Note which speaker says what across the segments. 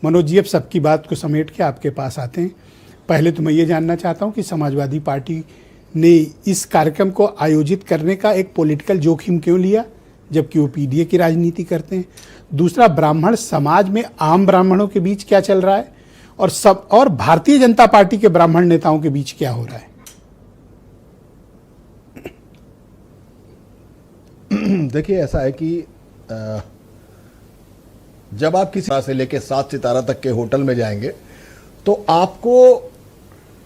Speaker 1: मनोज जी, अब सबकी बात को समेट के आपके पास आते हैं। पहले तो मैं ये जानना चाहता हूँ कि समाजवादी पार्टी ने इस कार्यक्रम को आयोजित करने का एक पॉलिटिकल जोखिम क्यों लिया, जबकि वो पीडीए की राजनीति करते हैं। दूसरा, ब्राह्मण समाज में आम ब्राह्मणों के बीच क्या चल रहा है, और भारतीय जनता पार्टी के ब्राह्मण नेताओं के बीच क्या हो रहा है।
Speaker 2: देखिए, ऐसा है कि जब आप किसी से लेके 7 सितारा तक के होटल में जाएंगे तो आपको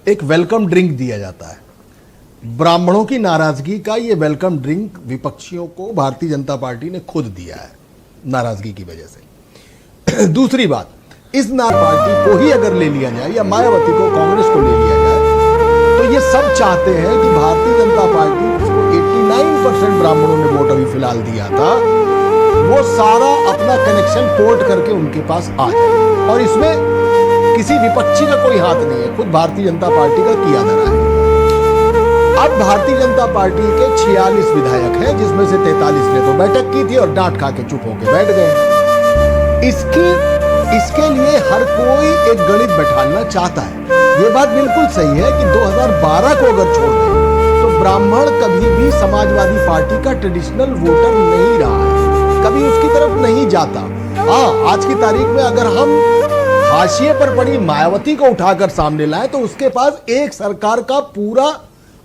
Speaker 2: एक वेलकम ड्रिंक दिया जाता है। ब्राह्मणों की नाराजगी का ये वेलकम ड्रिंक विपक्षियों को भारतीय जनता पार्टी ने खुद दिया है, नाराजगी की वजह से। दूसरी बात, इस पार्टी को ही अगर ले लिया जाए या मायावती को, कांग्रेस को ले लिया जाए, तो ये सब चाहते हैं कि भारतीय जनता पार्टी, जिसको 89% ब्राह्मणों ने वोट अभी फिलहाल दिया था, वो सारा अपना कनेक्शन पोर्ट करके उनके पास आ जाए। और इसमें किसी विपक्षी का कोई हाथ नहीं है, खुद भारतीय जनता पार्टी का किया धरा है। अब भारतीय जनता पार्टी के 46 विधायक हैं, जिसमें से 43 ने तो बैठक की थी और डांट खा के चुप होके बैठ गए। इसके लिए हर कोई एक गणित बैठाना चाहता है। ये बात बिल्कुल सही है कि 2012 को अगर छोड़ दें तो ब्राह्मण कभी भी समाजवादी पार्टी का ट्रेडिशनल वोटर नहीं रहा है, कभी उसकी तरफ नहीं जाता। हाँ, आज की तारीख में अगर हम हाशिए पर पड़ी मायावती को उठाकर सामने लाए तो उसके पास एक सरकार का पूरा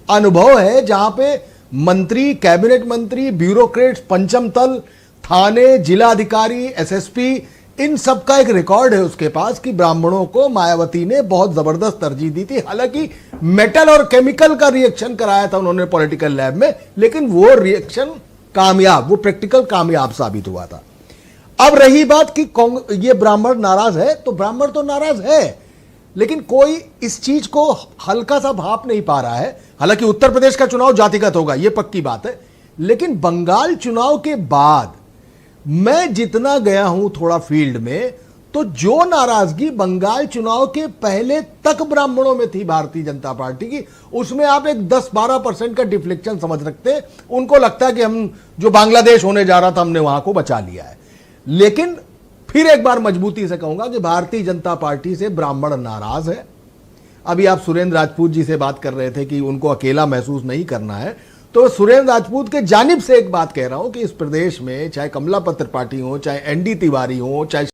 Speaker 2: अनुभव है, जहां पे मंत्री, कैबिनेट मंत्री, ब्यूरोक्रेट्स, पंचम तल, थाने, जिला अधिकारी, एसएसपी, इन सब का एक रिकॉर्ड है उसके पास कि ब्राह्मणों को मायावती ने बहुत जबरदस्त तरजीह दी थी। हालांकि मेटल और केमिकल का रिएक्शन कराया था उन्होंने पॉलिटिकल लैब में, लेकिन वो रिएक्शन कामयाब, वो प्रैक्टिकल कामयाब साबित हुआ था। अब रही बात कि ये ब्राह्मण नाराज है, तो ब्राह्मण तो नाराज है, लेकिन कोई इस चीज को हल्का सा भाप नहीं पा रहा है। हालांकि उत्तर प्रदेश का चुनाव जातिगत होगा, यह पक्की बात है, लेकिन बंगाल चुनाव के बाद मैं जितना गया हूं थोड़ा फील्ड में, तो जो नाराजगी बंगाल चुनाव के पहले तक ब्राह्मणों में थी भारतीय जनता पार्टी की, उसमें आप एक 10-12% का डिफ्लेक्शन समझ सकते हैं। उनको लगता है कि हम जो बांग्लादेश होने जा रहा था हमने वहां को बचा लिया है। लेकिन फिर एक बार मजबूती से कहूंगा कि भारतीय जनता पार्टी से ब्राह्मण नाराज है। अभी आप सुरेंद्र राजपूत जी से बात कर रहे थे कि उनको अकेला महसूस नहीं करना है, तो सुरेंद्र राजपूत के जानिब से एक बात कह रहा हूं कि इस प्रदेश में चाहे कमला पत्र पार्टी हो, चाहे एनडी तिवारी हो, चाहे